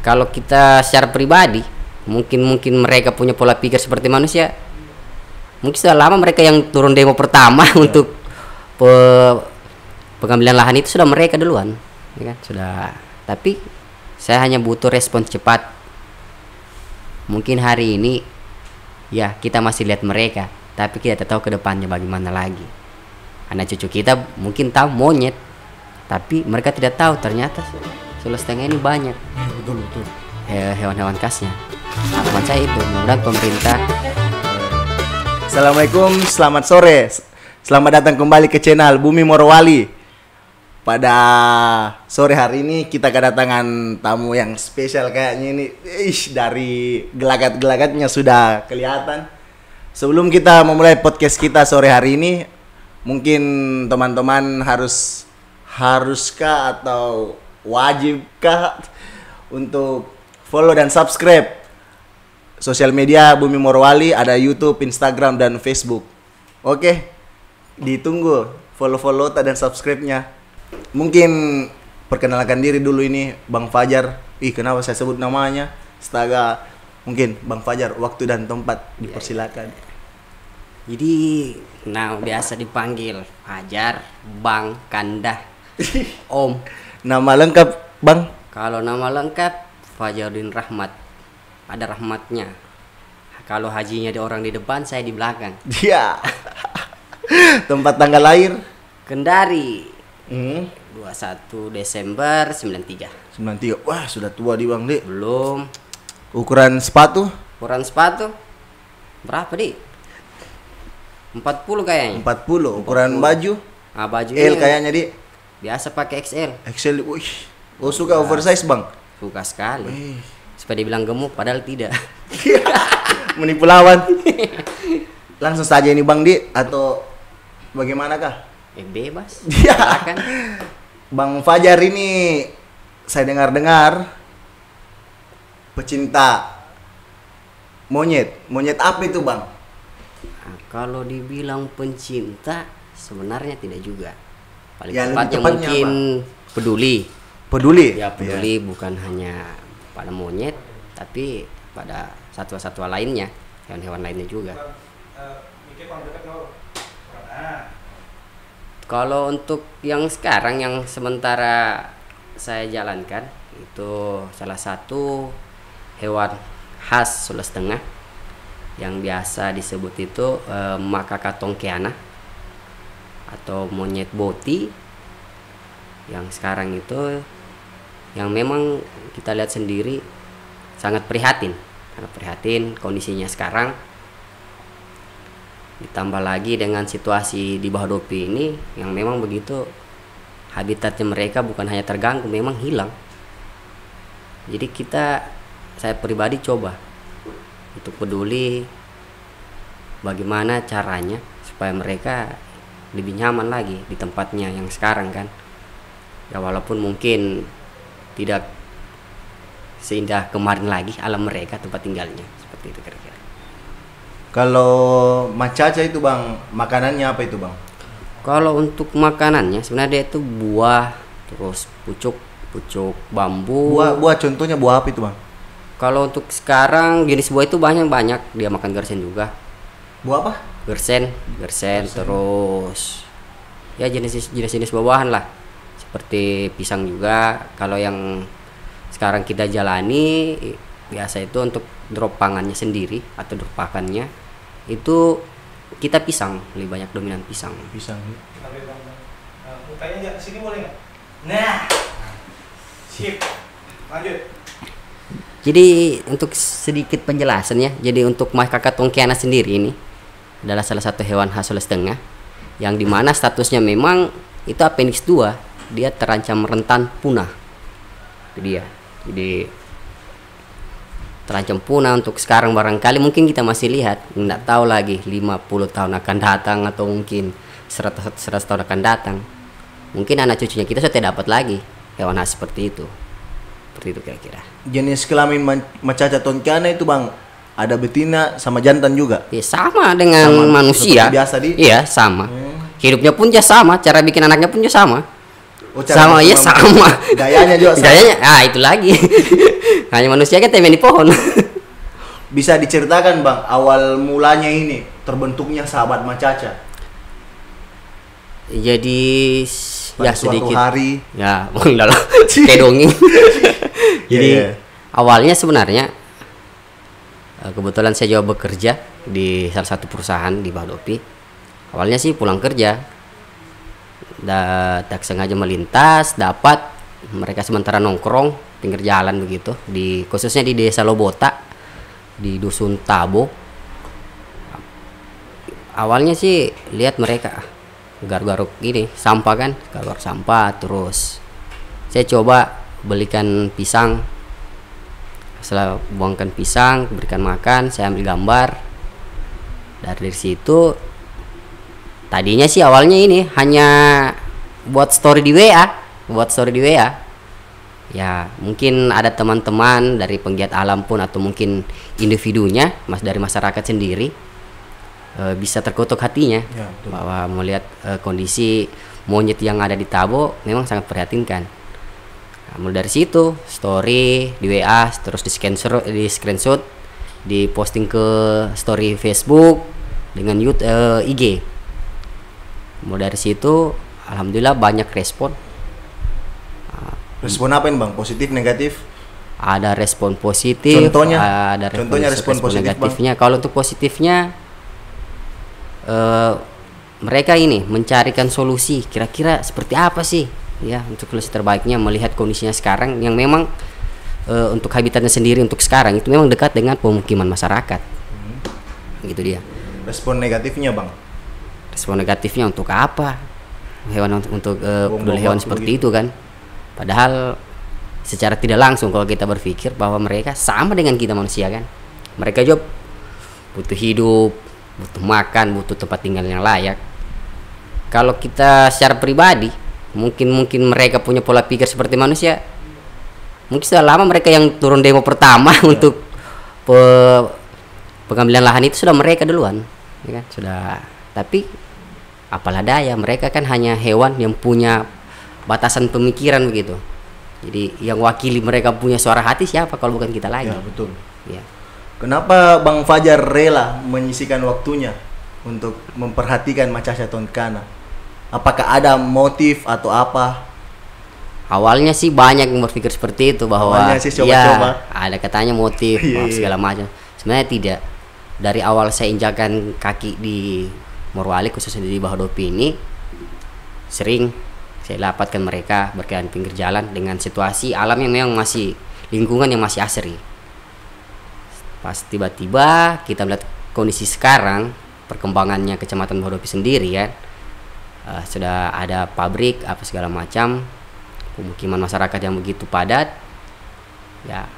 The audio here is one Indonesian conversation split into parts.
kalau kita secara pribadi, mungkin mereka punya pola pikir seperti manusia. Mungkin sudah lama mereka yang turun demo pertama untuk pengambilan lahan itu sudah mereka duluan, ya kan? Sudah. Tapi saya hanya butuh respon cepat. Mungkin hari ini ya kita masih lihat mereka, tapi kita tidak tahu ke depannya bagaimana lagi. Anak cucu kita mungkin tahu monyet, tapi mereka tidak tahu ternyata Sulawesi Tengah ini banyak. Betul. Hewan-hewan khasnya. Harapan saya itu, mudah-mudahan pemerintah. Assalamualaikum, selamat sore. Selamat datang kembali ke channel Bumi Morowali. Pada sore hari ini kita kedatangan tamu yang spesial kayaknya ini. Dari gelagat-gelagatnya sudah kelihatan. Sebelum kita memulai podcast kita sore hari ini, mungkin teman-teman haruskah atau wajibkah untuk follow dan subscribe sosial media Bumi Morowali, ada YouTube, Instagram, dan Facebook. Oke, ditunggu follow dan subscribe-nya. Mungkin perkenalkan diri dulu ini Bang Fajar. Kenapa saya sebut namanya? Astaga, mungkin Bang Fajar, waktu dan tempat dipersilakan. Jadi, biasa dipanggil Fajar, Bang, Kandah, Om. Nama lengkap, Bang? Kalau nama lengkap Fajaruddin Rahmat. Ada rahmatnya. Kalau hajinya di orang di depan, saya di belakang. Iya. Tempat tanggal lahir? Kendari. 21 Desember 93. 93. Wah, sudah tua di Bang, Dik. Belum. Ukuran sepatu? Ukuran sepatu berapa, Dik? 40 kayaknya. 40. Ukuran 40. Baju? Baju L kayaknya, Dik. Biasa pakai XL. XL. Wih. Oh, suka oversize, Bang? Suka sekali. Supaya dibilang gemuk padahal tidak. Menipu lawan. Langsung saja ini Bang, Dik, atau bagaimanakah? Bebas. Silakan. Bang Fajar ini saya dengar pecinta monyet. Monyet apa itu, Bang? Kalau dibilang pencinta sebenarnya tidak juga. Paling Ya, tepatnya mungkin apa? Peduli. Ya, peduli bukan hanya pada monyet, tapi pada satwa-satwa lainnya, hewan-hewan lainnya juga. Kalau untuk yang sekarang, yang sementara saya jalankan, itu salah satu hewan khas Sulawesi Tengah yang biasa disebut itu Macaca tonkeana atau monyet boti. Yang sekarang itu yang memang kita lihat sendiri sangat prihatin kondisinya sekarang. Ditambah lagi dengan situasi di bawah Dopi ini yang memang begitu, habitatnya mereka bukan hanya terganggu, memang hilang. Jadi saya pribadi coba untuk peduli bagaimana caranya supaya mereka lebih nyaman lagi di tempatnya yang sekarang kan. Ya walaupun mungkin tidak seindah kemarin lagi alam mereka, tempat tinggalnya, seperti itu kira-kira. Kalau macaca itu, Bang, makanannya apa itu, Bang? Kalau untuk makanannya sebenarnya dia itu buah, terus pucuk bambu. Buah contohnya buah apa itu, Bang? Kalau untuk sekarang jenis buah itu banyak, dia makan gersen juga. Buah apa? Gersen. Terus ya jenis buah-buahan lah, seperti pisang juga. Kalau yang sekarang kita jalani biasa itu untuk drop pangannya sendiri atau drop pakannya itu kita pisang, lebih banyak dominan pisang. Mukanya ke sini boleh nggak? Nah, sip, lanjut. Jadi untuk sedikit penjelasannya, jadi untuk Macaca tonkeana sendiri ini adalah salah satu hewan khas Sulawesi Tengah yang dimana statusnya memang itu appendix 2, dia terancam rentan punah. Itu dia. Jadi terancam punah untuk sekarang, barangkali mungkin kita masih lihat, nggak tahu lagi 50 tahun akan datang atau mungkin 100 tahun akan datang, mungkin anak cucunya kita sudah tidak dapat lagi hewan khas seperti itu kira-kira. Jenis kelamin Macaca tonkeana itu, Bang, ada betina sama jantan juga? Ya, sama dengan manusia biasa iya sama. Hidupnya pun juga sama, cara bikin anaknya pun juga sama. Oh, cara sama ya sama. Gayanya juga sama. Gayanya, itu lagi. Hanya manusia kan temen di pohon. Bisa diceritakan Bang, awal mulanya ini terbentuknya Sahabat Macaca? Jadi Pada ya suatu sedikit hari. ya enggak lah kayak dongeng. Jadi Iya. awalnya sebenarnya kebetulan saya juga bekerja di salah satu perusahaan di Bahodopi. Awalnya sih pulang kerja, tak sengaja melintas, dapat mereka sementara nongkrong pinggir jalan begitu, khususnya di desa Lobota, di dusun Tabo. Awalnya sih lihat mereka garuk-garuk ini sampah kan, garuk sampah. Terus saya coba belikan pisang. Setelah buangkan pisang, berikan makan, saya ambil gambar. Dari situ tadinya sih awalnya ini hanya buat story di WA. Ya mungkin ada teman-teman dari penggiat alam pun atau mungkin individunya dari masyarakat sendiri bisa terkutuk hatinya Ya, betul. bahwa melihat kondisi monyet yang ada di Tabo memang sangat prihatinkan. Nah, mulai dari situ story di WA, terus di screenshot, diposting ke story Facebook dengan IG. Mulai dari situ alhamdulillah banyak respon. Respon apa ini Bang? Positif, negatif? Ada respon positif, Contohnya? ada Contohnya respon positif, negatifnya. Kalau untuk positifnya mereka ini mencarikan solusi kira-kira seperti apa sih ya untuk solusi terbaiknya melihat kondisinya sekarang yang memang untuk habitatnya sendiri untuk sekarang itu memang dekat dengan pemukiman masyarakat. Gitu dia. Respon negatifnya Bang? Respon negatifnya untuk apa? Hewan untuk peduli hewan seperti itu kan. Padahal secara tidak langsung kalau kita berpikir bahwa mereka sama dengan kita manusia kan. Mereka juga butuh hidup, butuh makan, butuh tempat tinggal yang layak. Kalau kita secara pribadi, mungkin mereka punya pola pikir seperti manusia. Mungkin sudah lama mereka yang turun demo pertama untuk pengambilan lahan itu sudah mereka duluan, ya kan? Sudah. Tapi apalah daya, mereka kan hanya hewan yang punya batasan pemikiran begitu. Jadi yang wakili mereka punya suara hati siapa kalau bukan kita lagi? Ya betul. Ya. Kenapa Bang Fajar rela menyisikan waktunya untuk memperhatikan Macaca Tondkana? Apakah ada motif atau apa? Awalnya sih banyak yang berpikir seperti itu bahwa Awalnya sih coba-coba. ada katanya motif Iya, iya. segala macam. Sebenarnya tidak. Dari awal saya injakan kaki di Morowali khususnya di Bahodopi ini sering saya dapatkan mereka berkeliaran pinggir jalan dengan situasi alam yang memang masih lingkungan yang masih asri. Pas tiba-tiba kita melihat kondisi sekarang perkembangannya Kecamatan Bahodopi sendiri ya, sudah ada pabrik apa segala macam, pemukiman masyarakat yang begitu padat. Ya,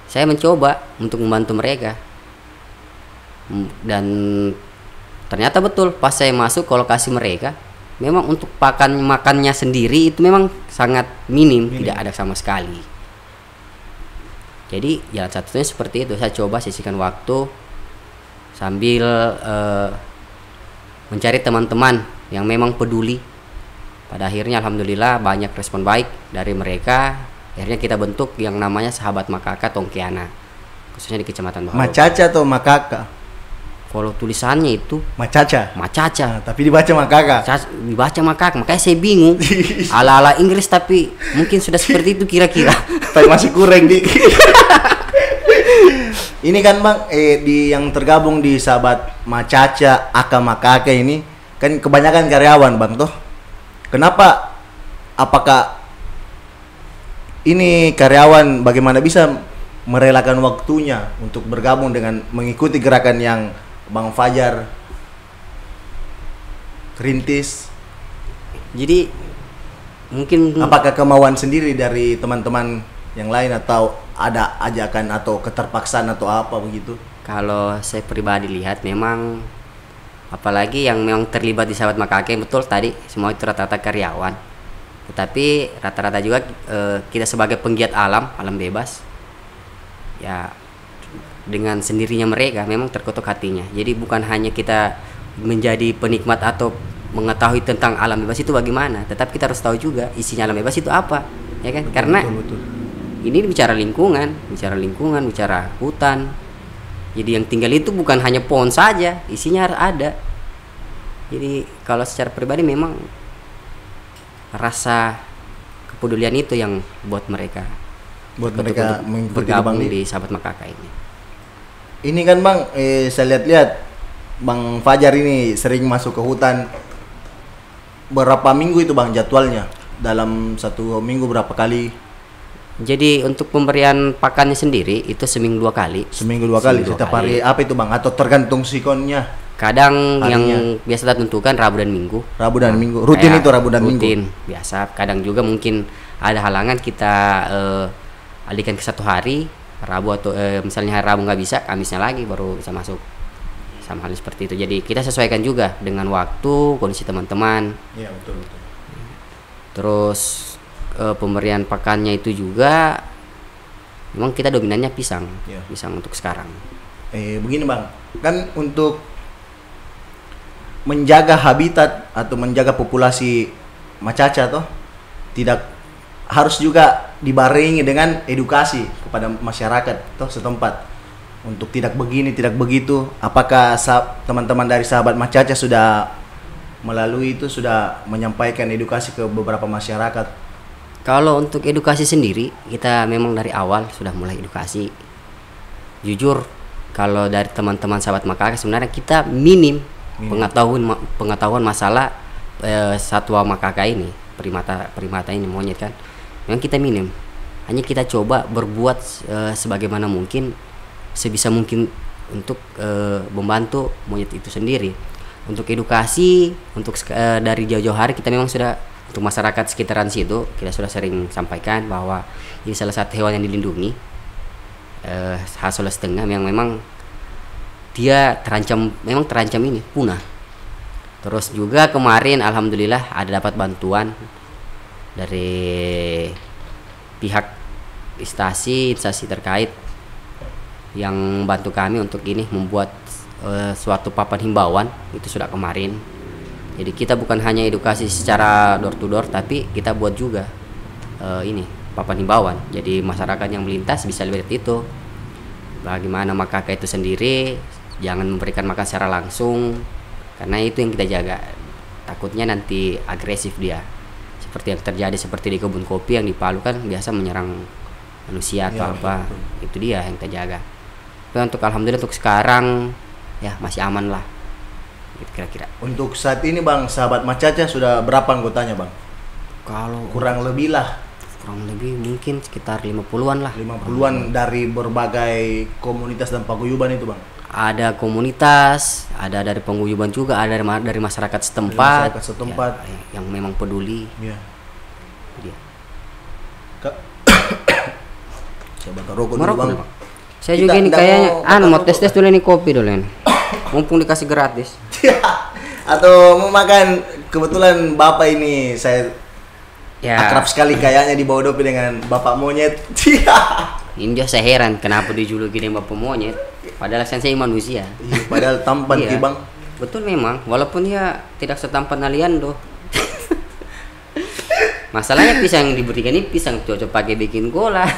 saya mencoba untuk membantu mereka dan ternyata betul pas saya masuk ke lokasi mereka memang untuk makannya sendiri itu memang sangat minim, tidak ada sama sekali. Jadi jalan satunya seperti itu, saya coba sisihkan waktu sambil mencari teman-teman yang memang peduli. Pada akhirnya alhamdulillah banyak respon baik dari mereka. Akhirnya kita bentuk yang namanya Sahabat Makaka Tongkeana, khususnya di Kecamatan Bahodopi. Macaca atau Makaka? Kalau tulisannya itu Macaca. Macaca, Nah, tapi dibaca Makaka. dibaca Makaka, makanya saya bingung. Ala-ala Inggris tapi mungkin sudah seperti itu kira-kira. Tapi masih kurang di. Ini kan Bang, di yang tergabung di Sahabat Macaca Aka Makaka ini kan kebanyakan karyawan Bang toh. Kenapa? Apakah ini karyawan bagaimana bisa merelakan waktunya untuk bergabung dengan mengikuti gerakan yang Bang Fajar rintis? Jadi mungkin Apakah kemauan sendiri dari teman-teman yang lain atau ada ajakan atau keterpaksaan atau apa begitu? kalau saya pribadi lihat memang apalagi yang memang terlibat di Sahabat Makaka betul tadi semua itu rata-rata karyawan. Tetapi rata-rata juga kita sebagai penggiat alam bebas ya dengan sendirinya mereka memang terkutuk hatinya. Jadi bukan hanya kita menjadi penikmat atau mengetahui tentang alam bebas itu bagaimana, tetapi kita harus tahu juga isinya alam bebas itu apa, ya kan? Karena betul. ini bicara lingkungan, bicara hutan. Jadi yang tinggal itu bukan hanya pohon saja, isinya harus ada. Jadi kalau secara pribadi memang rasa kepedulian itu yang buat mereka mengikuti bergabung Bang di Sahabat Makaka ini. Ini kan Bang, saya lihat Bang Fajar ini sering masuk ke hutan. Berapa minggu itu Bang jadwalnya? Dalam satu minggu berapa kali? Jadi untuk pemberian pakannya sendiri itu seminggu 2 kali. Seminggu dua kali. Setiap hari apa itu Bang? Atau tergantung sikonnya? Kadang Harinya. yang biasa kita tentukan Rabu dan Minggu. Rabu dan Minggu. Rutin Kayak itu Rabu dan Minggu. rutin, biasa. Kadang juga mungkin ada halangan kita alihkan ke satu hari. Rabu atau misalnya hari Rabu nggak bisa, Kamisnya lagi baru bisa masuk. Sama hal seperti itu. Jadi kita sesuaikan juga dengan waktu, kondisi teman-teman. Iya, betul. Terus pemberian pakannya itu juga memang kita dominannya pisang. Iya. Pisang untuk sekarang. Begini Bang, kan untuk menjaga habitat atau menjaga populasi macaca toh tidak harus juga dibarengi dengan edukasi kepada masyarakat toh setempat untuk tidak begini, tidak begitu. Apakah teman-teman dari Sahabat Macaca sudah melalui itu, sudah menyampaikan edukasi ke beberapa masyarakat? Kalau untuk edukasi sendiri, kita memang dari awal sudah mulai edukasi. Jujur, kalau dari teman-teman Sahabat Makaka sebenarnya kita minim pengetahuan masalah satwa makaka ini, primata ini, monyet kan. Memang kita minim. Hanya kita coba berbuat sebagaimana mungkin, sebisa mungkin untuk membantu monyet itu sendiri. Untuk edukasi, untuk dari jauh-jauh hari kita memang sudah, untuk masyarakat sekitaran situ kita sudah sering sampaikan bahwa ini salah satu hewan yang dilindungi, khas Tengah, yang memang dia terancam ini punah. Terus juga kemarin alhamdulillah ada dapat bantuan dari pihak instansi terkait yang bantu kami untuk ini membuat suatu papan himbauan. Itu sudah kemarin. Jadi kita bukan hanya edukasi secara door to door, tapi kita buat juga ini papan himbauan. Jadi masyarakat yang melintas bisa lihat itu bagaimana makaka itu sendiri, jangan memberikan makan secara langsung, karena itu yang kita jaga. Takutnya nanti agresif dia, seperti yang terjadi seperti di kebun kopi yang di Palu kan biasa menyerang manusia atau apa. Betul. Itu dia yang kita jaga. Tapi untuk alhamdulillah untuk sekarang ya masih aman lah, gitu kira-kira. Untuk saat ini Bang, Sahabat Macaca sudah berapa anggotanya Bang? Kalau kurang lebih mungkin sekitar 50-an lah. 50-an dari berbagai komunitas dan paguyuban itu Bang. Ada komunitas, ada dari paguyuban juga, ada dari masyarakat setempat. Ya, yang memang peduli. Iya. Dia. Saya bakar rokok dulu Bang. Saya juga ini kayaknya mau tes dulu nih kopi dulu ini. Mumpung dikasih gratis. Atau mau makan, kebetulan Bapak ini saya akrab sekali kayaknya di bawah dopi dengan Bapak Monyet. Ini dia, saya heran kenapa dijuluki dengan Bapak Monyet, padahal saya manusia. Padahal tampan ki Bang. Betul memang, walaupun dia tidak setampan Aliando. Masalahnya pisang yang diberikan ini pisang cocok pakai bikin gola.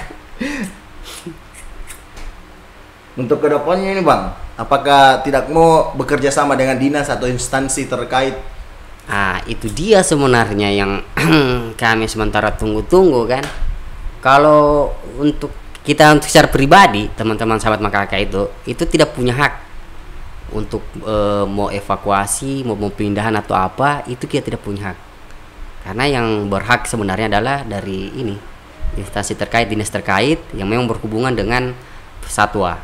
Untuk kedepannya ini Bang, apakah tidak mau bekerja sama dengan dinas atau instansi terkait? Itu dia sebenarnya yang kami sementara tunggu-tunggu kan. Kalau untuk kita untuk secara pribadi, teman-teman Sahabat Makaka itu tidak punya hak untuk mau evakuasi, mau pindahan atau apa, itu kita tidak punya hak. Karena yang berhak sebenarnya adalah dari ini, instansi terkait, dinas terkait yang memang berhubungan dengan satwa.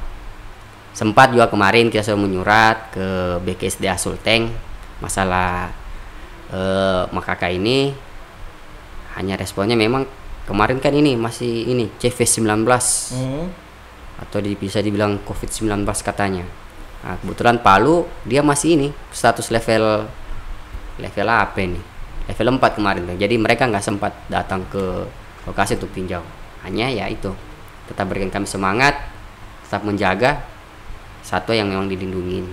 Sempat juga kemarin kita sudah menyurat ke BKSDA Sulteng masalah makaka ini. Hanya responnya memang kemarin kan ini masih ini CV19 atau bisa dibilang COVID-19 katanya. Nah, kebetulan Palu dia masih ini status level apa ini? Level 4 kemarin. Jadi mereka nggak sempat datang ke lokasi untuk tinjau. Hanya ya itu, tetap berikan kami semangat, tetap menjaga satwa yang memang dilindungi.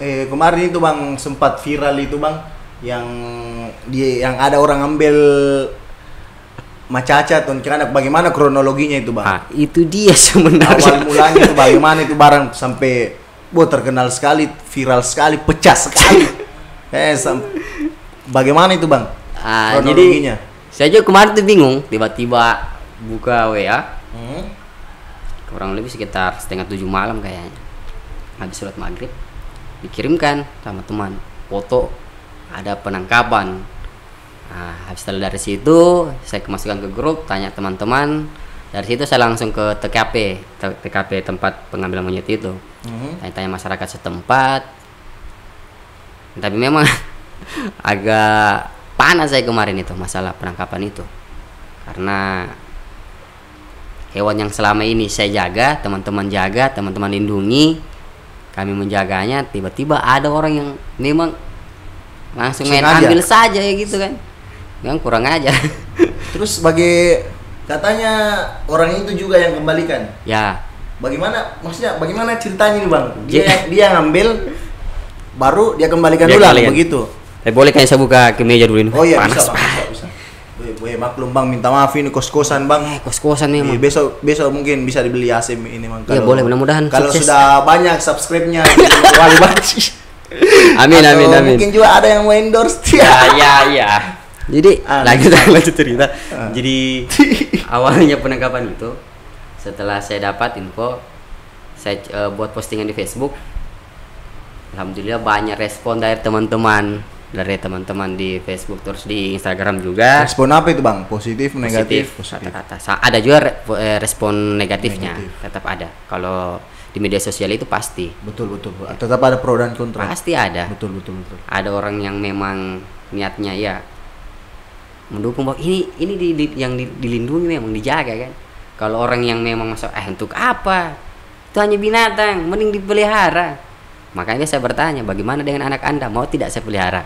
kemarin itu bang sempat viral itu bang yang ada orang ambil macaca kuntilanak, bagaimana kronologinya itu bang? Itu dia sebenarnya. Awal mulanya itu bagaimana itu barang sampai terkenal sekali, viral sekali, pecah sekali. Bagaimana itu bang? Kronologinya? Jadi saya juga kemarin tuh bingung, tiba-tiba buka WA, kurang lebih sekitar 6:30 malam kayaknya, habis sholat maghrib, dikirimkan sama teman foto ada penangkapan. Nah, setelah dari situ saya masukkan ke grup, tanya teman-teman. Dari situ saya langsung ke TKP tempat pengambilan monyet itu. Tanya-tanya masyarakat setempat. Tapi memang agak panas saya kemarin itu masalah penangkapan itu. Karena hewan yang selama ini saya jaga, teman-teman jaga, teman-teman lindungi, kami menjaganya, tiba-tiba ada orang yang memang langsung main ambil saja ya gitu kan. Yang kurang aja. Terus katanya orang itu juga yang kembalikan. Ya. Bagaimana ceritanya nih bang? Dia ngambil, baru dia kembalikan ulang begitu. Boleh kan saya buka ke meja dulu ini? Oh iya, panas. Bisa. Maklum bang, minta maaf ini kos-kosan bang. Kos-kosan memang. Besok mungkin bisa dibeli AC ini bang. Iya boleh, mudah-mudahan kalau sukses. Sudah banyak subscribe-nya wali banget. Amin. Mungkin juga ada yang mau endorse. Ya. Jadi lanjut cerita. Jadi awalnya penangkapan itu setelah saya dapat info, saya buat postingan di Facebook. Alhamdulillah banyak respon dari teman-teman di Facebook, terus di Instagram juga. Respon apa itu bang? Positif, negatif? Kata-kata. Ada juga respon negatifnya. Tetap ada. Kalau di media sosial itu pasti. Betul. Tetap ada pro dan kontra. Pasti ada. Betul. Ada orang yang memang niatnya ya mendukung bahwa ini yang dilindungi, memang dijaga kan. Kalau orang yang memang masuk untuk apa? Itu hanya binatang, mending dipelihara. Makanya saya bertanya, bagaimana dengan anak Anda? Mau tidak saya pelihara?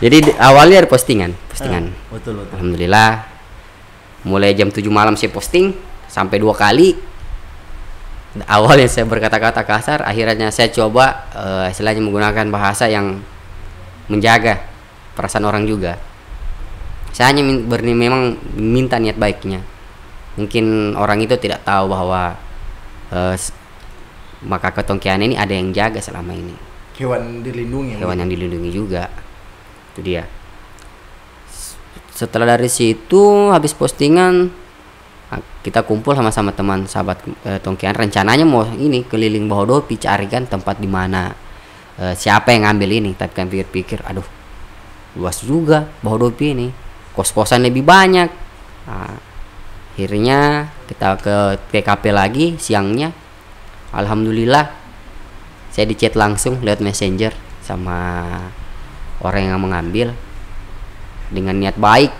Jadi awalnya dari postingan. Betul. Alhamdulillah mulai jam 7 malam saya posting sampai 2 kali. Awalnya saya berkata-kata kasar, akhirnya saya coba istilahnya menggunakan bahasa yang menjaga perasaan orang juga. Saya hanya memang minta niat baiknya. Mungkin orang itu tidak tahu bahwa maka ketongkian ini ada yang jaga selama ini. Hewan yang dilindungi juga. Itu dia. Setelah dari situ habis postingan, kita kumpul sama teman sahabat tongkian. Rencananya mau keliling Bahodopi, carikan tempat di mana siapa yang ngambil ini. Tapi kan pikir-pikir, aduh luas juga Bahodopi ini, kos-kosan lebih banyak. Akhirnya kita ke TKP lagi siangnya. Alhamdulillah saya dicat langsung lewat messenger sama orang yang mengambil dengan niat baik,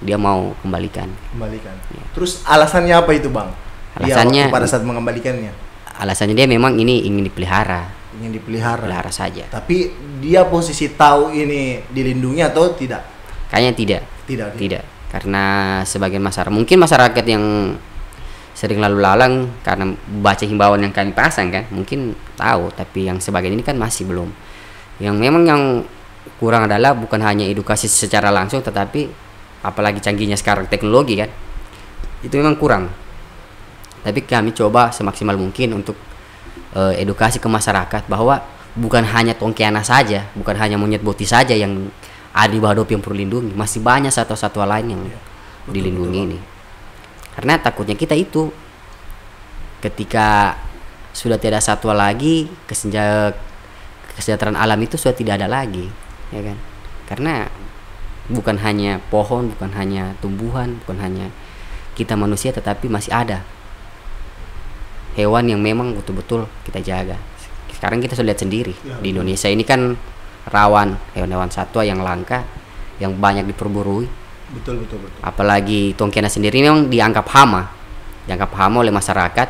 dia mau kembalikan. Ya. Terus alasannya apa itu bang? Alasannya pada saat mengembalikannya? Alasannya dia memang ini ingin dipelihara. Pelihara saja. Tapi dia posisi tahu ini dilindungi atau tidak? Kayaknya tidak. Karena sebagian masyarakat yang sering lalu lalang karena baca himbauan yang kami pasang kan, mungkin tahu, tapi yang sebagian ini kan masih belum. Yang memang yang kurang adalah bukan hanya edukasi secara langsung, tetapi apalagi canggihnya sekarang teknologi kan, itu memang kurang. Tapi kami coba semaksimal mungkin untuk edukasi ke masyarakat bahwa bukan hanya tongkiana saja, bukan hanya monyet boti saja yang ada di Bahodopi yang perlu dilindungi, masih banyak satwa-satwa lain yang dilindungi ini. Karena takutnya kita itu ketika sudah tidak ada satwa lagi, kesejahteraan alam itu sudah tidak ada lagi, ya kan? Karena bukan hanya pohon, bukan hanya tumbuhan, bukan hanya kita manusia, tetapi masih ada hewan yang memang betul-betul kita jaga. Sekarang kita sudah lihat sendiri di Indonesia ini kan rawan hewan-hewan satwa yang langka, yang banyak diperburui. Betul. Apalagi tongkiana sendiri memang dianggap hama oleh masyarakat.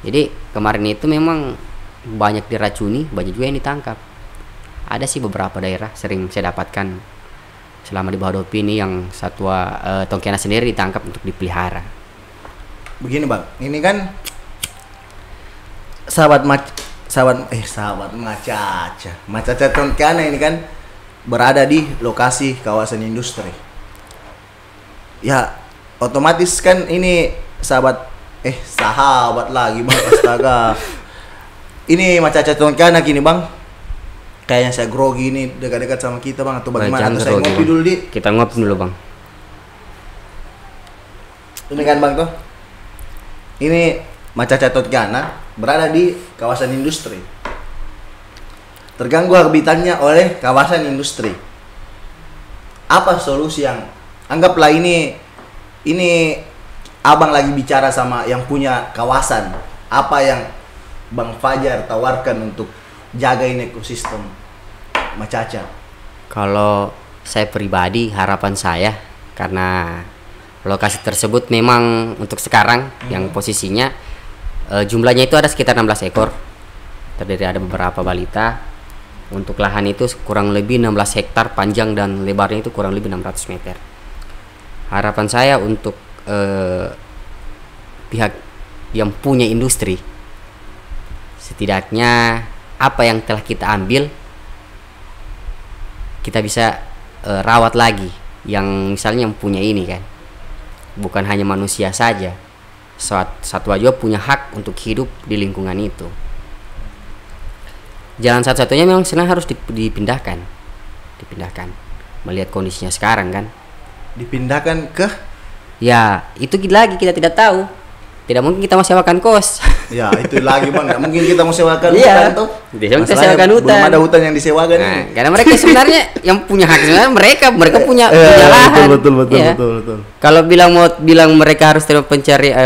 Jadi kemarin itu memang banyak diracuni, banyak juga yang ditangkap. Ada sih beberapa daerah sering saya dapatkan selama di Bahodopi ini yang satwa tongkiana sendiri ditangkap untuk dipelihara. Begini bang, ini kan sahabat sahabat Macaca Tonkana ini kan berada di lokasi kawasan industri. Ya, otomatis kan ini sahabat lagi bang, astaga. Ini Macaca Tonkana gini bang, kayaknya saya grogi ini dekat-dekat sama kita bang, atau bagaimana? Atau saya ngopi dulu di? Kita ngopi dulu bang. Ini kan bang tuh, ini Macaca Tonkana berada di kawasan industri, terganggu habitatnya oleh kawasan industri. Apa solusi yang anggaplah ini abang lagi bicara sama yang punya kawasan, apa yang Bang Fajar tawarkan untuk jaga ini ekosistem Macaca? Kalau saya pribadi, harapan saya, karena lokasi tersebut memang untuk sekarang yang posisinya jumlahnya itu ada sekitar 16 ekor, terdiri ada beberapa balita. Untuk lahan itu kurang lebih 16 hektar, panjang dan lebarnya itu kurang lebih 600 meter. Harapan saya untuk pihak yang punya industri, setidaknya apa yang telah kita ambil kita bisa rawat lagi, yang misalnya yang punya ini kan bukan hanya manusia saja, satwa juga punya hak untuk hidup di lingkungan itu. Jalan satu-satunya memang sebenarnya harus dipindahkan. Melihat kondisinya sekarang kan. Dipindahkan ke? Ya, itu lagi kita tidak tahu. Tidak mungkin kita mau sewakan kos. Ya, itu lagi bang. Nggak mungkin kita mau sewakan hutan tuh. Kita sewakan hutan. Belum ada hutan yang disewakan. Nah, karena mereka sebenarnya yang punya hak sebenarnya mereka punya lahan. Betul. Kalau bilang mereka harus terima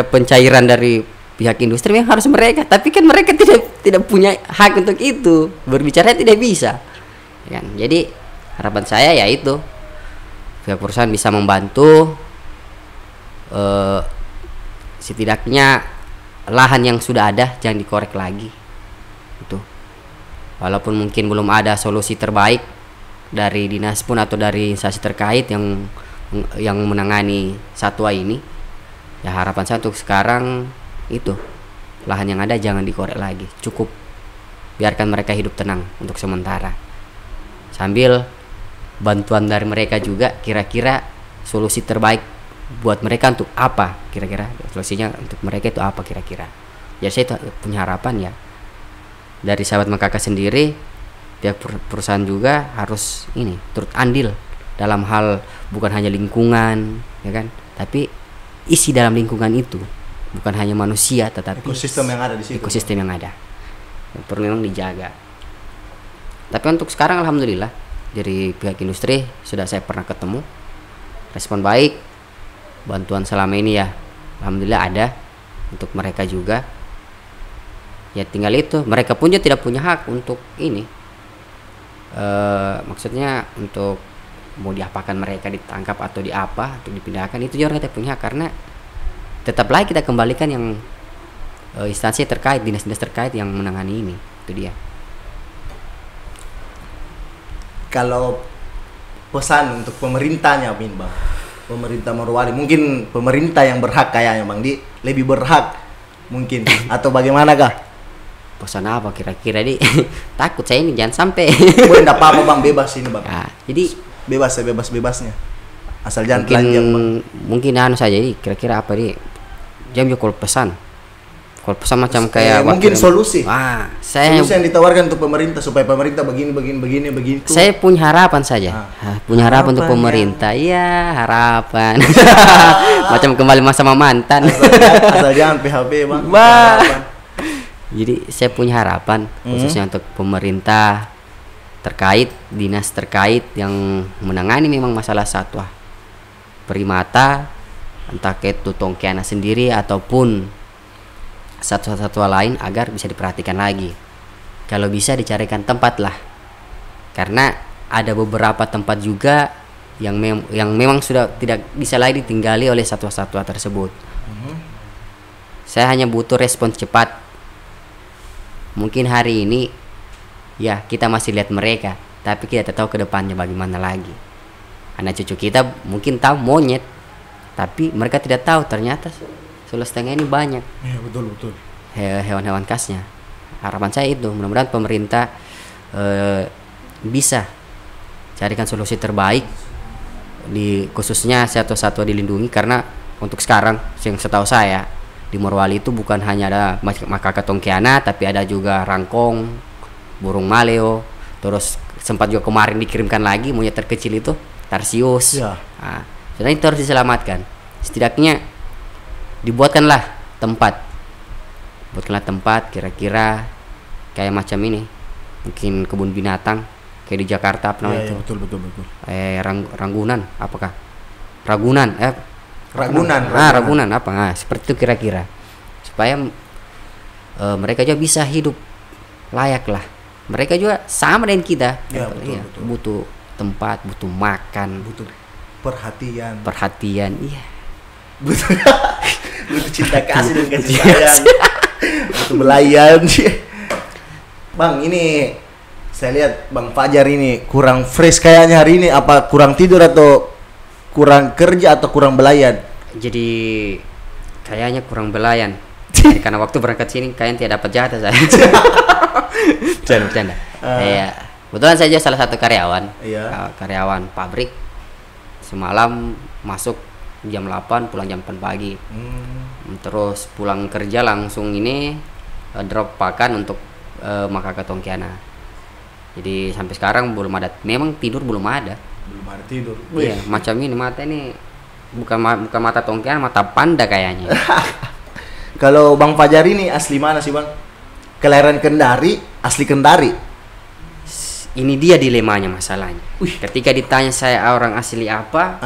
pencairan dari pihak industri, memang harus mereka. Tapi kan mereka tidak punya hak untuk itu. Berbicara tidak bisa. Kan? Jadi harapan saya ya itu, pihak perusahaan bisa membantu. Setidaknya lahan yang sudah ada jangan dikorek lagi. Itu. Walaupun mungkin belum ada solusi terbaik dari dinas pun atau dari instansi terkait yang menangani satwa ini, ya harapan saya untuk sekarang itu, lahan yang ada jangan dikorek lagi, cukup biarkan mereka hidup tenang untuk sementara, sambil bantuan dari mereka juga, kira-kira solusi terbaik buat mereka untuk apa, kira-kira solusinya untuk mereka itu apa kira-kira. Ya saya punya harapan ya dari sahabat Makaka sendiri, pihak perusahaan juga harus ini turut andil dalam hal bukan hanya lingkungan ya kan, tapi isi dalam lingkungan itu bukan hanya manusia tetapi ekosistem yang ada di situ. Ekosistem yang ada yang perlu memang dijaga. Tapi untuk sekarang alhamdulillah dari pihak industri sudah saya pernah ketemu, respon baik. Bantuan selama ini ya alhamdulillah ada untuk mereka juga. Ya tinggal itu, mereka pun juga tidak punya hak untuk ini, maksudnya untuk mau diapakan mereka, ditangkap atau diapa, untuk dipindahkan, itu juga kita punya hak. Karena tetap lagi kita kembalikan yang instansi terkait, dinas-dinas terkait yang menangani ini, itu dia. Kalau pesan untuk pemerintahnya Bang, pemerintah Morowali, mungkin pemerintah yang berhak kayaknya Bang Di, lebih berhak mungkin atau bagaimana kah? Pesan apa kira-kira di? Takut saya ini jangan sampai. Boleh enggak apa-apa Bang, bebas ini Bang. Ya, jadi bebas, sebebas-bebasnya. Asal jangan telanjang Bang. Mungkin saja ini kira-kira apa di? Jam juga kalau pesan macam kayak mungkin solusi. Solusi yang ditawarkan untuk pemerintah supaya pemerintah begini. Saya punya harapan saja. Punya harapan untuk pemerintah. Iya, harapan. Macam kembali masa mantan. Asal jangan PHP Bang. Jadi saya punya harapan khususnya untuk pemerintah terkait, dinas terkait yang menangani memang masalah satwa primata, entah itu Tonkana sendiri ataupun satwa-satwa lain, agar bisa diperhatikan lagi. Kalau bisa dicarikan tempat lah, karena ada beberapa tempat juga yang memang sudah tidak bisa lagi ditinggali oleh satwa-satwa tersebut. Saya hanya butuh respon cepat. Mungkin hari ini ya kita masih lihat mereka, tapi kita tidak tahu ke depannya bagaimana lagi. Anak cucu kita mungkin tahu monyet, tapi mereka tidak tahu ternyata Sulawesi Tengah ini banyak. Ya, betul. Hewan-hewan khasnya. harapan saya itu mudah-mudahan pemerintah bisa carikan solusi terbaik di khususnya satwa-satwa dilindungi, karena untuk sekarang yang setahu saya di Morowali itu bukan hanya ada makaka tongkiana, tapi ada juga rangkong, burung maleo, terus sempat juga kemarin dikirimkan lagi monyet terkecil itu tarsius. Ya. Nah, sebenarnya itu harus diselamatkan. Setidaknya buatkanlah tempat kira-kira kayak macam ini, mungkin kebun binatang kayak di Jakarta apa namanya itu. Betul. Ragunan apakah? Ragunan Ragunan apa? Nah, seperti itu kira-kira. Supaya mereka juga bisa hidup layak lah. Mereka juga sama dengan kita. Ya, betul. Butuh tempat, butuh makan, Butuh perhatian. Iya. Butuh cinta kasih dan kasih sayang. Butuh belayan. Bang, ini saya lihat Bang Fajar ini kurang fresh kayaknya hari ini. Apa kurang tidur atau kurang kerja atau kurang belayan? Jadi kayaknya kurang belayan. Jadi, karena waktu berangkat sini kayaknya tidak dapat jatah saya. Bercanda. Ya, kebetulan saja salah satu karyawan. Iya. Karyawan pabrik. Semalam masuk jam 8, pulang jam 8 pagi. Terus pulang kerja langsung ini drop pakan untuk makaka tongkiana. Jadi sampai sekarang belum ada, memang tidur belum ada. Belum ada tidur. Iya, macam ini mata ini bukan mata tongkiana, mata panda kayaknya. Kalau Bang Fajar ini asli mana sih Bang? Kelahiran Kendari, asli Kendari. Ini dia dilemanya masalahnya. Ketika ditanya saya orang asli apa,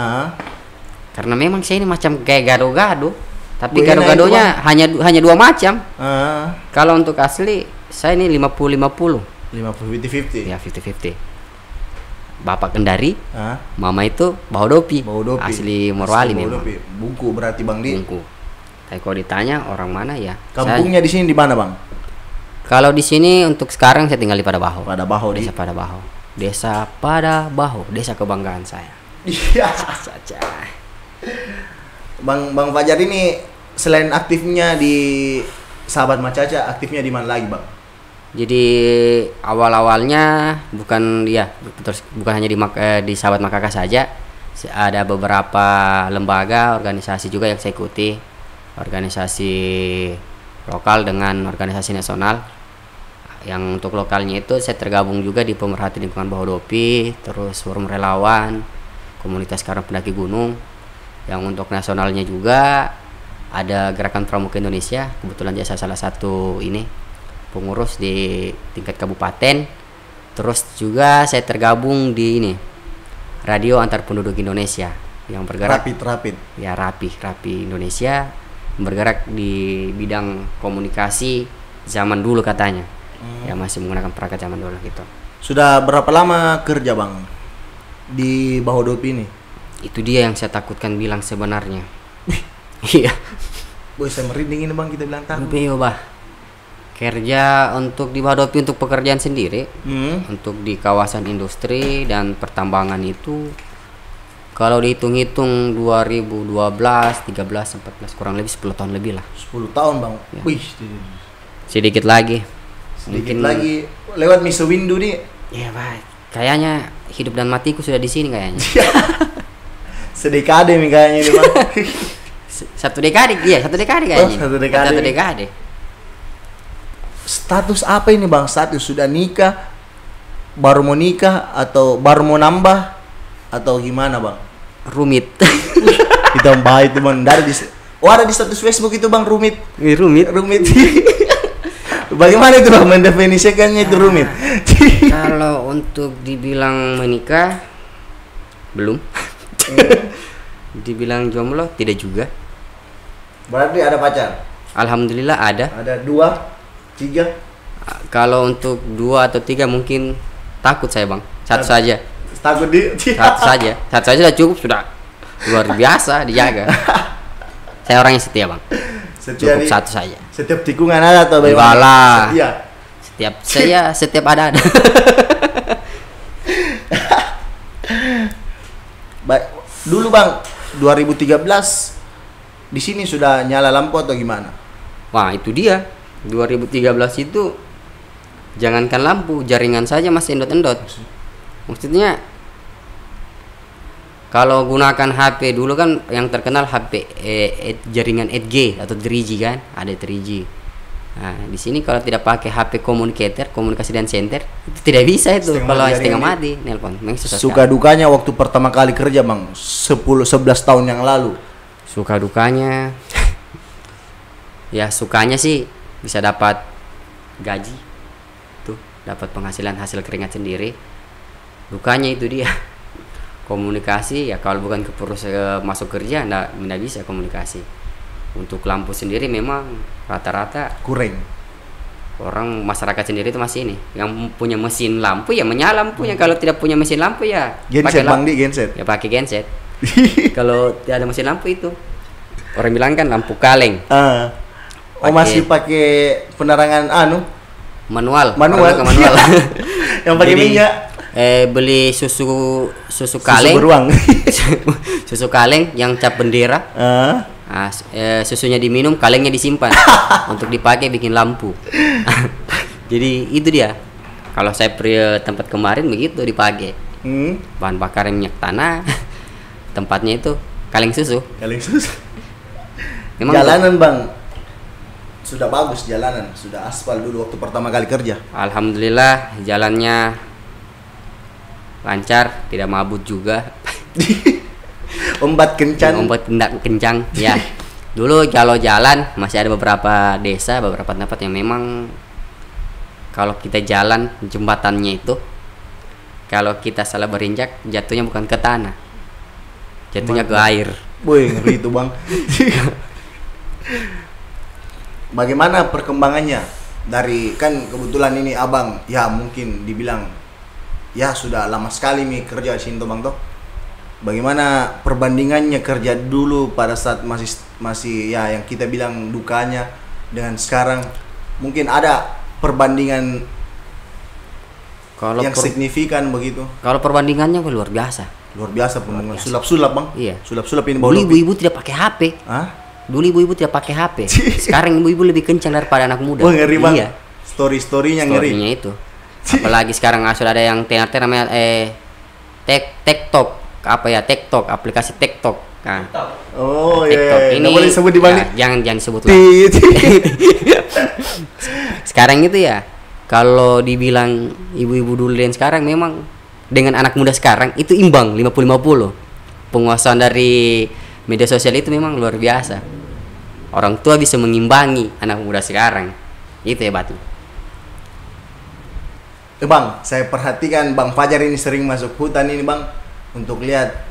karena memang saya ini macam kayak gado-gado, tapi gado-gadonya hanya dua macam. Kalau untuk asli saya ini 50-50. 50-50. Ya 50-50. Bapak Kendari, mama itu Bahodopi. Asli Morowali memang. Bungku berarti Bang Di. Bungku. Tapi kalau ditanya orang mana ya? Kampungnya di sini di mana Bang? Kalau di sini untuk sekarang saya tinggal di Padabaho. Desa Padabaho, desa kebanggaan saya. Iya. Saja. Bang Fajar ini selain aktifnya di Sahabat Macaca, aktifnya di mana lagi Bang? Jadi awal-awalnya bukan hanya di Sahabat Makaka saja. Ada beberapa lembaga, organisasi juga yang saya ikuti. Organisasi lokal dengan organisasi nasional. Yang untuk lokalnya itu saya tergabung juga di Pemerhati Lingkungan Bahodopi, terus Forum Relawan, Komunitas Karang Pendaki Gunung. Yang untuk nasionalnya juga ada Gerakan Pramuka Indonesia. Kebetulan saya salah satu pengurus di tingkat kabupaten. Terus juga saya tergabung di Radio Antar Penduduk Indonesia yang bergerak Rapid. Ya, Rapi Indonesia, bergerak di bidang komunikasi zaman dulu katanya. Ya masih menggunakan perangkat zaman dulu gitu. Sudah berapa lama kerja Bang di Bahodopi ini? Itu dia yang saya takutkan bilang sebenarnya. Iya. Boy, saya merinding ini Bang, kita bilang takut. Iya, Bah. Kerja untuk di Bahodopi untuk pekerjaan sendiri, untuk di kawasan industri dan pertambangan itu kalau dihitung-hitung 2012, 13, 14 kurang lebih 10 tahun lebih lah. 10 tahun Bang. Ya. Wih, Sedikit lagi. sedikit lagi lewat Miso Windu nih. Iya, Pak. Kayaknya hidup dan matiku sudah di sini kayaknya. Sedekade nih kayaknya ini Bang. Satu dekade kayaknya. Satu dekade. Status apa ini Bang? Status sudah nikah, baru mau nikah, atau baru mau nambah, atau gimana Bang? Rumit. Kita bahas itu Bang. Ada di status Facebook itu Bang, rumit. Rumit. Bagaimana itu Bang mendefinisikannya itu rumit? Kalau untuk dibilang menikah belum. Dibilang jomblo tidak juga. Berarti ada pacar? Alhamdulillah ada. Ada 2, 3. Kalau untuk 2 atau 3 mungkin takut saya Bang. Satu saja. Takut Satu saja sudah cukup, sudah luar biasa dijaga. Saya orang yang setia Bang. Cukup satu saja. Setiap tikungan ada atau bagaimana? Enggak lah. Setia. Setiap ada. Baik. Dulu Bang, 2013 di sini sudah nyala lampu atau gimana? Wah, itu dia. 2013 itu Jangankan lampu, jaringan saja masih endot-endot. Maksudnya kalau gunakan HP dulu kan yang terkenal HP jaringan 8G atau 3G kan, ada 3G. Nah, di sini kalau tidak pakai HP communicator, komunikasi dan center, itu tidak bisa itu. Kalau setengah mati nelpon. Suka dukanya waktu pertama kali kerja, Bang, 10-11 tahun yang lalu. Suka dukanya ya sukanya sih bisa dapat gaji. Tuh, dapat penghasilan hasil keringat sendiri. Dukanya itu dia. Komunikasi ya kalau bukan masuk kerja nggak bisa komunikasi. Untuk lampu sendiri memang rata-rata kurang. Orang masyarakat sendiri itu masih ini yang punya mesin lampu ya menyala lampunya. Kalau tidak punya mesin lampu ya genset, Bang, di genset ya pakai genset. Kalau tidak ada mesin lampu itu orang bilang kan lampu kaleng. Masih pakai penerangan manual. Yang pakai minyak. Beli susu kaleng. Susu beruang. Susu kaleng yang cap bendera. Susunya diminum, kalengnya disimpan untuk dipakai bikin lampu. Jadi itu dia. Kalau saya tempat kemarin begitu dipakai. Bahan bakar minyak tanah. Tempatnya itu kaleng susu. Memang jalanan Bang sudah bagus, jalanan sudah aspal dulu waktu pertama kali kerja. Alhamdulillah jalannya lancar, tidak mabut juga. Ombak kencang ya. Dulu kalau jalan masih ada beberapa desa, beberapa tempat yang memang kalau kita jalan jembatannya itu kalau kita salah berinjak jatuhnya bukan ke tanah, jatuhnya ke air. Boy, ngeri itu Bang. Bagaimana perkembangannya dari kan kebetulan ini Abang ya mungkin dibilang ya sudah lama sekali nih kerja di sini Bang toh. Bagaimana perbandingannya kerja dulu pada saat masih ya yang kita bilang dukanya dengan sekarang, mungkin ada perbandingan yang signifikan begitu? Kalau perbandingannya luar biasa. Luar biasa pembangunan sulap-sulap Bang. Iya. Sulap-sulap ini. Dulu ibu-ibu tidak pakai HP. Dulu ibu-ibu tidak pakai HP. Sekarang ibu-ibu lebih kencang daripada anak muda. Oh, ngeri Bang. Iya. Story-storynya ngeri. Storynya itu. Apalagi sekarang sudah ada yang tenar namanya TikTok. Apa ya, TikTok, aplikasi TikTok. Nah, oh TikTok iya. Ini boleh sebut di balik. Jangan sebut lah. Sekarang itu ya, kalau dibilang ibu-ibu dulu dan sekarang memang dengan anak muda sekarang itu imbang 50-50. Penguasaan dari media sosial itu memang luar biasa. Orang tua bisa mengimbangi anak muda sekarang. Itu hebatnya. Bang, saya perhatikan Bang Fajar ini sering masuk hutan ini Bang untuk lihat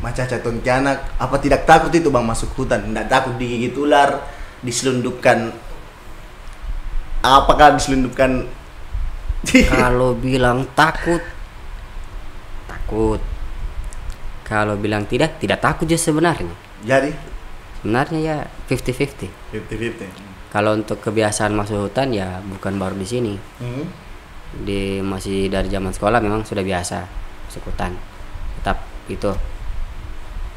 macaca kuntilanak. Apa tidak takut itu Bang masuk hutan? Tidak takut digigit ular, diselundupkan? Apakah diselundupkan? Kalau bilang takut. Kalau bilang tidak takut aja sebenarnya. Jadi sebenarnya ya 50-50. Kalau untuk kebiasaan masuk hutan ya bukan baru di sini. Masih dari zaman sekolah memang sudah biasa masuk hutan. Tetap itu.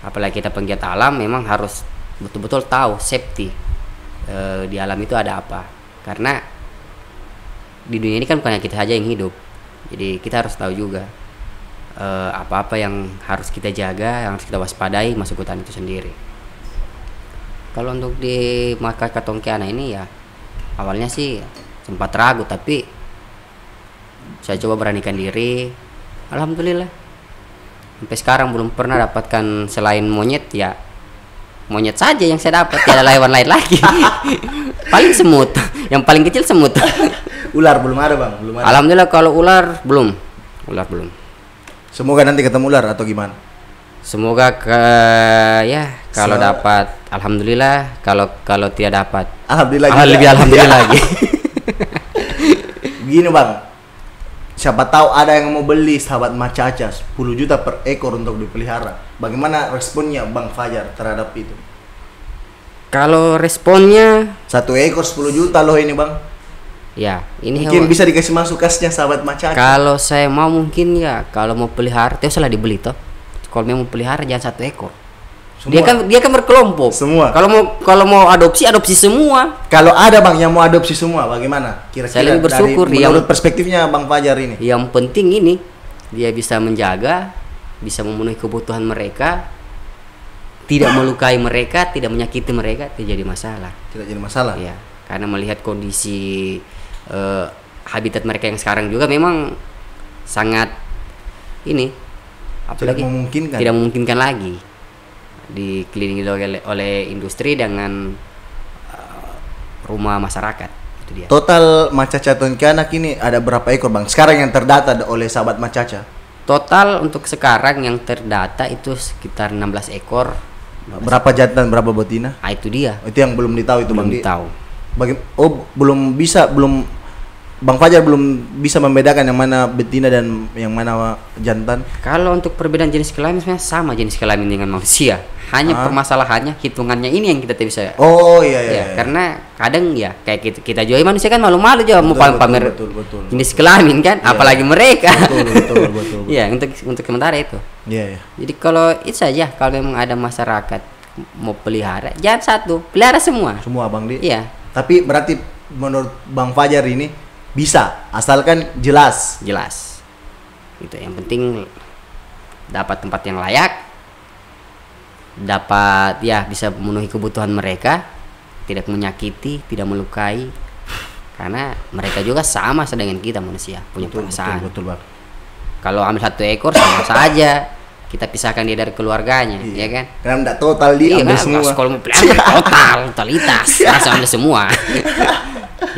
Apalagi kita penggiat alam memang harus betul-betul tahu safety di alam itu ada apa. Karena di dunia ini kan bukan hanya kita saja yang hidup. Jadi kita harus tahu juga apa-apa yang harus kita jaga, yang harus kita waspadai masuk hutan itu sendiri. Kalau untuk di Makaka Tongkiana ini ya awalnya sih sempat ragu, tapi saya coba beranikan diri. Alhamdulillah sampai sekarang belum pernah dapatkan selain monyet ya monyet saja yang saya dapat, tidak ada hewan lain lagi. Paling semut, yang paling kecil semut. Ular belum ada Bang, belum ada. Alhamdulillah kalau ular belum. Semoga nanti ketemu ular atau gimana? Semoga kalau dapat alhamdulillah, kalau tidak dapat alhamdulillah lagi. Begini Bang, siapa tahu ada yang mau beli sahabat macaca 10 juta per ekor untuk dipelihara. Bagaimana responnya Bang Fajar terhadap itu? Kalau responnya 1 ekor 10 juta loh ini Bang. Ya, ini mungkin bisa dikasih masuk kasnya sahabat macaca. Kalau saya mau mungkin ya, kalau mau pelihara, itu salah dibeli toh. Kalau mau pelihara jangan 1 ekor. 1 Dia kan berkelompok. Semua. Kalau mau adopsi semua. Kalau ada bang yang mau adopsi semua, bagaimana? Kira-kira Saya lebih bersyukur menurut perspektifnya bang Fajar ini. Yang penting ini dia bisa menjaga, bisa memenuhi kebutuhan mereka, tidak melukai mereka, tidak menyakiti mereka, tidak jadi masalah. Tidak jadi masalah. Ya, karena melihat kondisi habitat mereka yang sekarang juga memang sangat ini, apalagi tidak memungkinkan lagi dikelilingi oleh industri dengan rumah masyarakat. Itu dia. Total macaca Tontianak ini ada berapa ekor bang? Sekarang yang terdata oleh sahabat macaca? Total untuk sekarang yang terdata itu sekitar 16 ekor. Berapa jantan, berapa betina? Ah, itu dia. Itu yang belum ditahu itu Belum bang. tahu. Belum Bang Fajar belum bisa membedakan yang mana betina dan yang mana jantan. Kalau untuk perbedaan jenis kelamin sebenarnya sama jenis kelamin dengan manusia. Hanya permasalahannya hitungannya ini yang kita tidak bisa. Oh iya. Karena kadang ya kayak kita juga manusia kan malu-malu juga mau pamer betul. jenis kelamin kan, apalagi mereka. Betul. Iya, untuk sementara itu. Iya. Jadi kalau itu saja, kalau memang ada masyarakat mau pelihara, jangan satu, pelihara semua. Semua bang Di. Iya. Tapi berarti menurut Bang Fajar ini bisa, asalkan jelas. Itu yang penting dapat tempat yang layak, dapat ya bisa memenuhi kebutuhan mereka, tidak menyakiti, tidak melukai, karena mereka juga sama dengan kita manusia, punya perasaan. Betul bang. Kalau ambil satu ekor sama saja kita pisahkan dia dari keluarganya, ya kan? Karena tidak total diambil semua. Kalau mau pelihara totalitas, langsung ambil semua.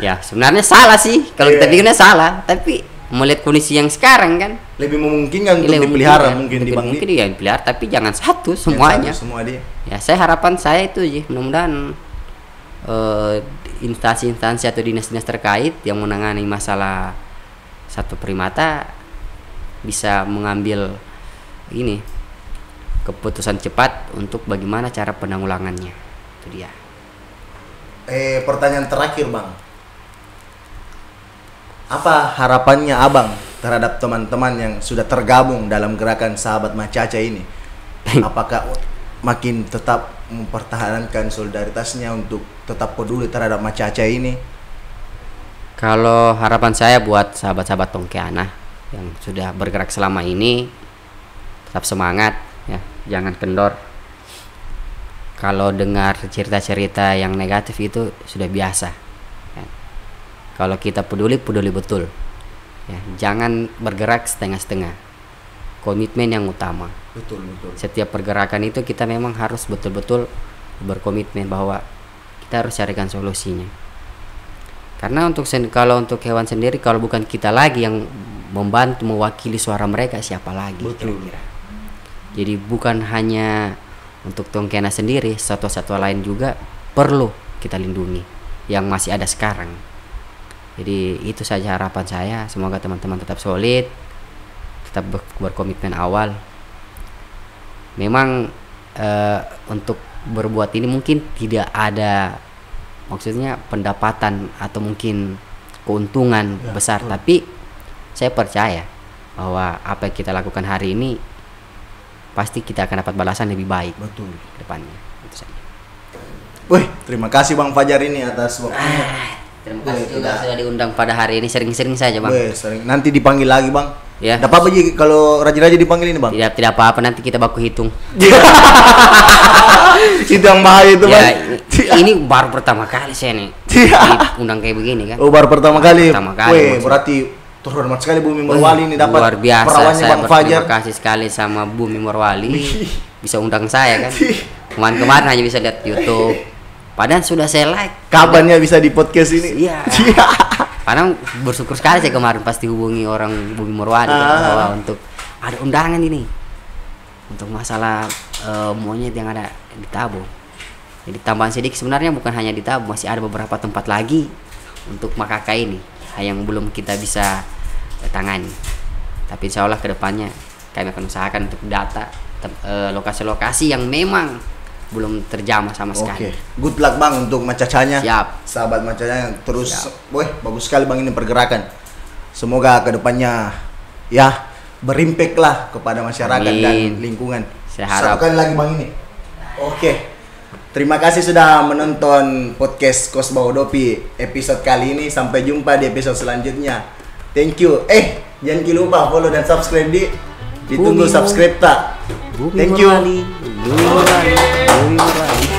Ya sebenarnya salah sih kalau kita pikirnya salah, tapi melihat kondisi yang sekarang kan lebih memungkinkan untuk dipelihara mungkin di bang. Mungkin dia pelihara, tapi jangan satu semuanya. Semua dia. Ya harapan saya itu sih, mudah-mudahan instansi-instansi atau dinas-dinas terkait yang menangani masalah satwa primata bisa mengambil ini keputusan cepat untuk bagaimana cara penanggulangannya. Itu dia. Pertanyaan terakhir bang, apa harapannya abang terhadap teman-teman yang sudah tergabung dalam gerakan Sahabat Macaca ini? Apakah makin tetap mempertahankan solidaritasnya untuk tetap peduli terhadap macaca ini? Kalau harapan saya buat sahabat-sahabat Tontianak yang sudah bergerak selama ini, tetap semangat ya, jangan kendor. Kalau dengar cerita-cerita yang negatif itu sudah biasa ya. Kalau kita peduli betul ya, jangan bergerak setengah-setengah, komitmen yang utama. Betul. Setiap pergerakan itu kita memang harus betul-betul berkomitmen bahwa kita harus carikan solusinya. Karena kalau untuk hewan sendiri, kalau bukan kita lagi yang membantu mewakili suara mereka, siapa lagi? Betul. Kira-kira. Jadi bukan hanya untuk Tontianak sendiri, satwa-satwa lain juga perlu kita lindungi yang masih ada sekarang. Jadi itu saja harapan saya. Semoga teman-teman tetap solid, tetap berkomitmen awal. Memang untuk berbuat ini mungkin tidak ada maksudnya pendapatan atau mungkin keuntungan besar, tapi saya percaya bahwa apa yang kita lakukan hari ini pasti kita akan dapat balasan lebih baik Betul. ke depannya. Itu saja. Wih, terima kasih Bang Fajar ini atas waktunya. Terima kasih juga sudah diundang pada hari ini. Sering-sering saja Bang. Wih, sering. Nanti dipanggil lagi Bang. Ya. Tidak apa-apa Ji kalau rajin-rajin dipanggil ini Bang. Tidak apa-apa, nanti kita baku hitung. Itu yang bahaya itu Bang. Ya, ini baru pertama kali saya nih diundang kayak begini kan. Oh, baru pertama kali. Pertama kali. Wih, berarti terhormat sekali Bumi Morwali ini dapat luar biasa. perawannya Saya Bang Fajar. berterima kasih sekali sama Bumi Morwali bisa undang saya kan. Kemarin hanya bisa lihat YouTube. Padahal sudah saya like. Kapan ya bisa di podcast ini? Iya. Padahal bersyukur sekali saya kemarin pas dihubungi orang Bumi Morwali bahwa untuk ada undangan ini untuk masalah monyet yang ada di Tabo. Jadi tambahan sedikit, sebenarnya bukan hanya di Tabo, masih ada beberapa tempat lagi untuk makaka ini yang belum kita bisa tangani. Tapi insya Allah kedepannya kami akan usahakan untuk data lokasi-lokasi yang memang belum terjamah sama sekali. Oke, good luck Bang untuk macacanya. Siap. Sahabat macacanya terus, weh bagus sekali Bang ini pergerakan. Semoga kedepannya ya berimpact lah kepada masyarakat dan lingkungan. Saya harap. Satu kali lagi Bang ini. Oke. Terima kasih sudah menonton podcast Kos Bahodopi episode kali ini. Sampai jumpa di episode selanjutnya. Thank you. Jangan lupa follow dan subscribe ditunggu subscribe tak. Thank you. Bumi Morali.